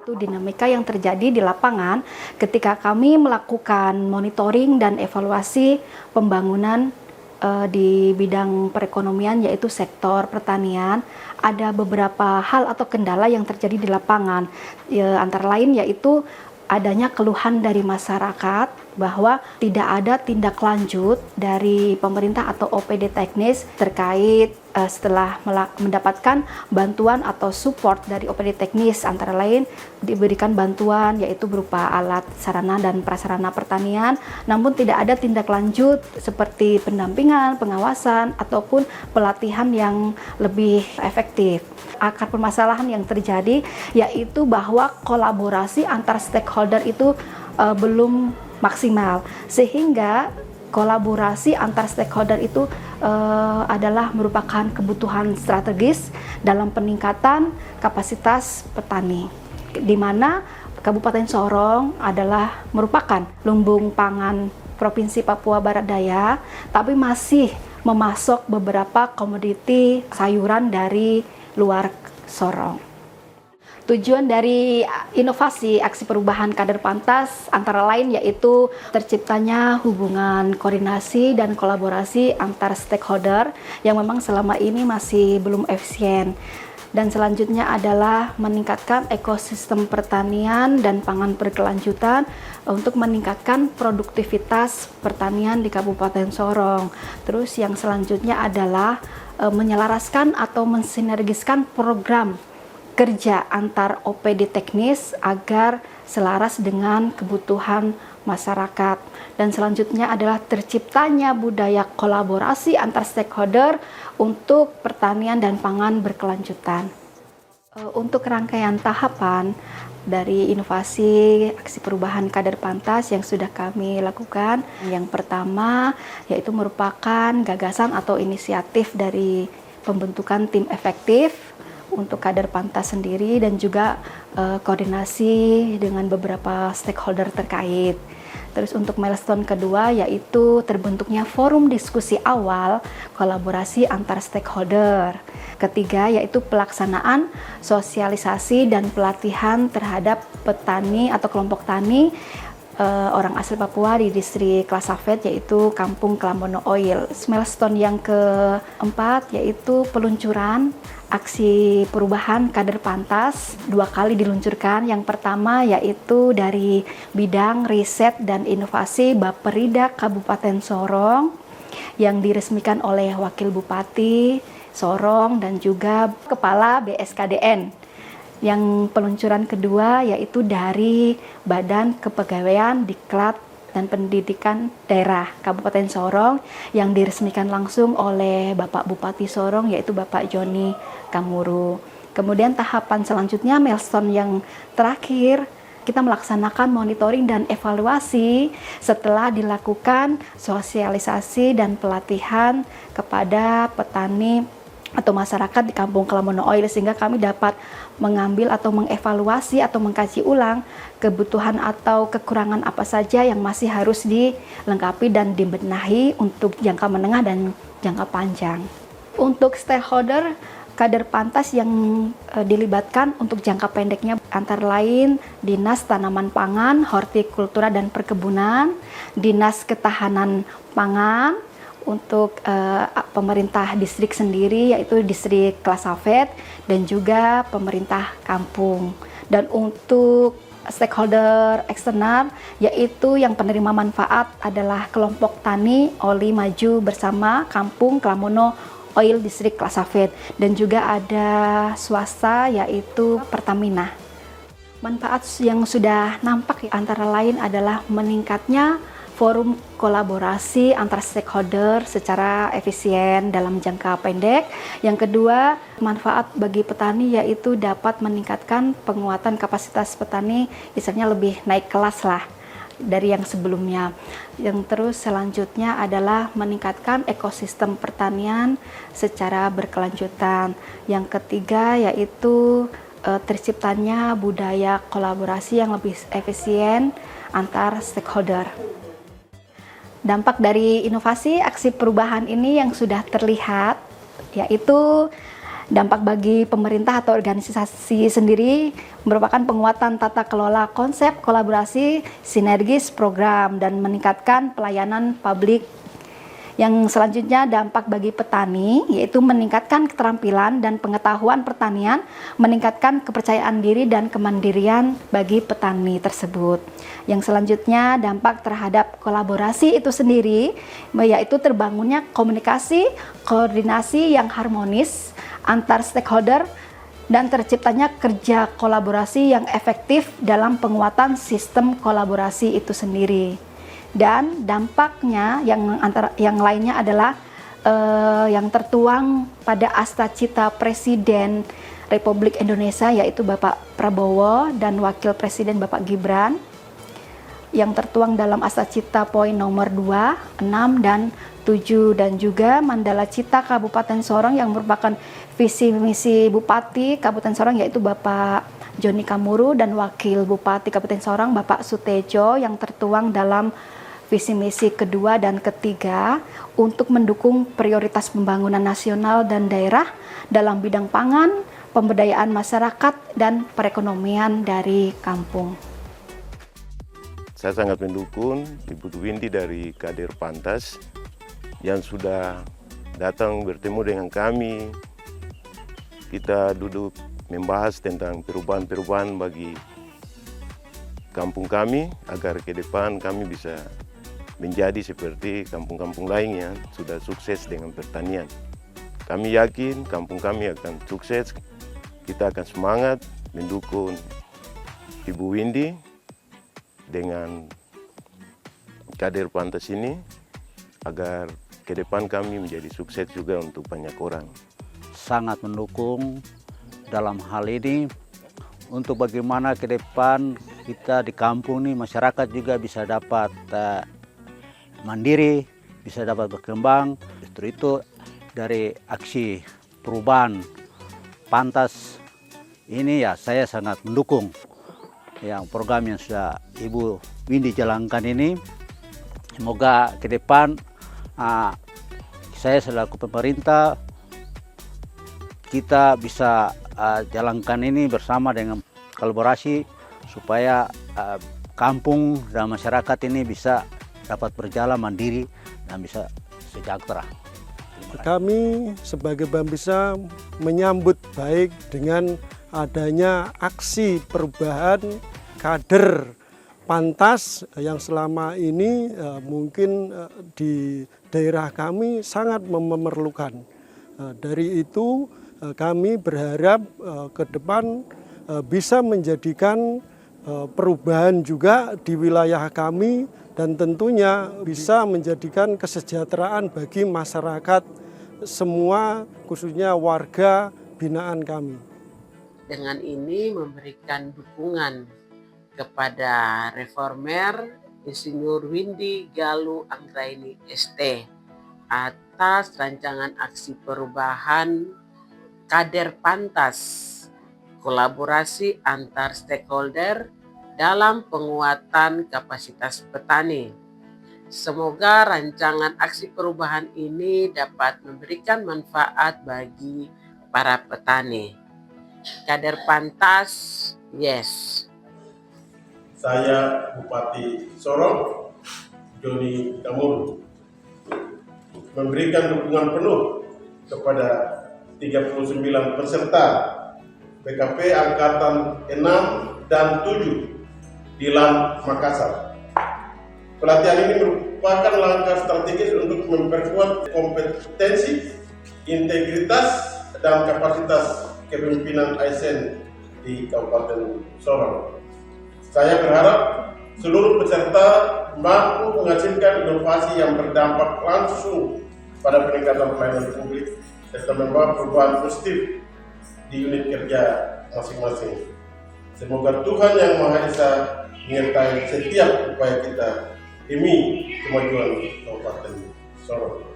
Itu dinamika yang terjadi di lapangan ketika kami melakukan monitoring dan evaluasi pembangunan di bidang perekonomian, yaitu sektor pertanian. Ada beberapa hal atau kendala yang terjadi di lapangan, antara lain yaitu adanya keluhan dari masyarakat bahwa tidak ada tindak lanjut dari pemerintah atau OPD teknis terkait setelah mendapatkan bantuan atau support dari OPD teknis, antara lain diberikan bantuan yaitu berupa alat, sarana dan prasarana pertanian, namun tidak ada tindak lanjut seperti pendampingan, pengawasan ataupun pelatihan yang lebih efektif. Akar permasalahan yang terjadi yaitu bahwa kolaborasi antar stakeholder itu belum maksimal, sehingga kolaborasi antar stakeholder itu adalah merupakan kebutuhan strategis dalam peningkatan kapasitas petani, di mana Kabupaten Sorong adalah merupakan lumbung pangan Provinsi Papua Barat Daya, tapi masih memasok beberapa komoditi sayuran dari luar Sorong. Tujuan dari inovasi aksi perubahan kader pantas antara lain yaitu terciptanya hubungan koordinasi dan kolaborasi antar stakeholder yang memang selama ini masih belum efisien. Dan selanjutnya adalah meningkatkan ekosistem pertanian dan pangan berkelanjutan untuk meningkatkan produktivitas pertanian di Kabupaten Sorong. Terus yang selanjutnya adalah menyelaraskan atau mensinergiskan program kerja antar OPD teknis agar selaras dengan kebutuhan masyarakat. Dan selanjutnya adalah terciptanya budaya kolaborasi antar stakeholder untuk pertanian dan pangan berkelanjutan. Untuk rangkaian tahapan dari inovasi aksi perubahan kader pantas yang sudah kami lakukan, yang pertama yaitu merupakan gagasan atau inisiatif dari pembentukan tim efektif untuk kader pantas sendiri dan juga koordinasi dengan beberapa stakeholder terkait. Terus untuk milestone kedua yaitu terbentuknya forum diskusi awal kolaborasi antar stakeholder. Ketiga yaitu pelaksanaan sosialisasi dan pelatihan terhadap petani atau kelompok tani orang asli Papua di distrik Klasafet yaitu Kampung Kelamono Oil. Milestone yang keempat yaitu peluncuran aksi perubahan kader pantas 2 kali diluncurkan. Yang pertama yaitu dari bidang riset dan inovasi Bapperida Kabupaten Sorong yang diresmikan oleh Wakil Bupati Sorong dan juga Kepala BSKDN. Yang peluncuran kedua yaitu dari Badan Kepegawaian Diklat dan Pendidikan Daerah Kabupaten Sorong yang diresmikan langsung oleh Bapak Bupati Sorong yaitu Bapak Joni Kamuru. Kemudian tahapan selanjutnya milestone yang terakhir kita melaksanakan monitoring dan evaluasi setelah dilakukan sosialisasi dan pelatihan kepada petani atau masyarakat di Kampung Kelamono Oil, sehingga kami dapat mengambil atau mengevaluasi atau mengkaji ulang kebutuhan atau kekurangan apa saja yang masih harus dilengkapi dan dibenahi untuk jangka menengah dan jangka panjang. Untuk stakeholder kader pantas yang dilibatkan untuk jangka pendeknya antara lain Dinas Tanaman Pangan, Hortikultura dan Perkebunan, Dinas Ketahanan Pangan, untuk pemerintah distrik sendiri yaitu distrik Klasafet dan juga pemerintah kampung. Dan untuk stakeholder eksternal yaitu yang penerima manfaat adalah kelompok tani Oli Maju bersama Kampung Kelamono Oil distrik Klasafet dan juga ada swasta yaitu Pertamina. Manfaat yang sudah nampak antara lain adalah meningkatnya forum kolaborasi antar stakeholder secara efisien dalam jangka pendek. Yang kedua, manfaat bagi petani yaitu dapat meningkatkan penguatan kapasitas petani, misalnya lebih naik kelas lah dari yang sebelumnya. Yang terus selanjutnya adalah meningkatkan ekosistem pertanian secara berkelanjutan. Yang ketiga yaitu terciptanya budaya kolaborasi yang lebih efisien antar stakeholder. Dampak dari inovasi aksi perubahan ini yang sudah terlihat yaitu Dampak bagi pemerintah atau organisasi sendiri merupakan penguatan tata kelola konsep kolaborasi sinergis program dan meningkatkan pelayanan publik. Yang selanjutnya dampak bagi petani yaitu meningkatkan keterampilan dan pengetahuan pertanian, meningkatkan kepercayaan diri dan kemandirian bagi petani tersebut. Yang selanjutnya dampak terhadap kolaborasi itu sendiri yaitu terbangunnya komunikasi, koordinasi yang harmonis antar stakeholder dan terciptanya kerja kolaborasi yang efektif dalam penguatan sistem kolaborasi itu sendiri. Dan dampaknya yang lainnya adalah yang tertuang pada Astacita Presiden Republik Indonesia yaitu Bapak Prabowo dan Wakil Presiden Bapak Gibran yang tertuang dalam Astacita poin nomor 2, 6, dan 7 dan juga Mandala Cita Kabupaten Sorong yang merupakan visi misi Bupati Kabupaten Sorong yaitu Bapak Joni Kamuru dan Wakil Bupati Kabupaten Sorong Bapak Sutejo yang tertuang dalam visi misi kedua dan ketiga untuk mendukung prioritas pembangunan nasional dan daerah dalam bidang pangan, pemberdayaan masyarakat, dan perekonomian dari kampung. Saya sangat mendukung Ibu Windy dari Kader Pantas yang sudah datang bertemu dengan kami. Kita duduk membahas tentang perubahan-perubahan bagi kampung kami agar ke depan kami bisa menjadi seperti kampung-kampung lainnya sudah sukses dengan pertanian. Kami yakin kampung kami akan sukses. Kita akan semangat mendukung Ibu Windy dengan Kader Pantas ini agar ke depan kami menjadi sukses juga untuk banyak orang. Sangat mendukung dalam hal ini untuk bagaimana ke depan kita di kampung ini masyarakat juga bisa dapat mandiri, bisa dapat berkembang. Justru itu dari aksi perubahan Pantas ini ya saya sangat mendukung yang program yang sudah Ibu Windy jalankan ini. Semoga ke depan saya selaku pemerintah kita bisa jalankan ini bersama dengan kolaborasi supaya kampung dan masyarakat ini bisa dapat berjalan mandiri dan bisa sejahtera. Kami sebagai Bambisa menyambut baik dengan adanya aksi perubahan kader Pantas yang selama ini mungkin di daerah kami sangat memerlukan. Dari itu kami berharap ke depan bisa menjadikan perubahan juga di wilayah kami dan tentunya bisa menjadikan kesejahteraan bagi masyarakat semua khususnya warga binaan kami. Dengan ini memberikan dukungan kepada reformer Insinyur Windy Galuh Anggraini ST atas rancangan aksi perubahan Kader Pantas, kolaborasi antar stakeholder dalam penguatan kapasitas petani. Semoga rancangan aksi perubahan ini dapat memberikan manfaat bagi para petani. Kader Pantas, yes. Saya Bupati Sorong, Joni Kamuru, memberikan dukungan penuh kepada 39 peserta PKP Angkatan 6 dan 7 di LAN Makassar. Pelatihan ini merupakan langkah strategis untuk memperkuat kompetensi, integritas, dan kapasitas kepemimpinan ASN di Kabupaten Sorong. Saya berharap seluruh peserta mampu menghasilkan inovasi yang berdampak langsung pada peningkatan pelayanan publik serta membawa perubahan positif di unit kerja masing-masing. Semoga Tuhan Yang Maha Esa menyertai setiap upaya kita demi kemajuan Kabupaten Sorong.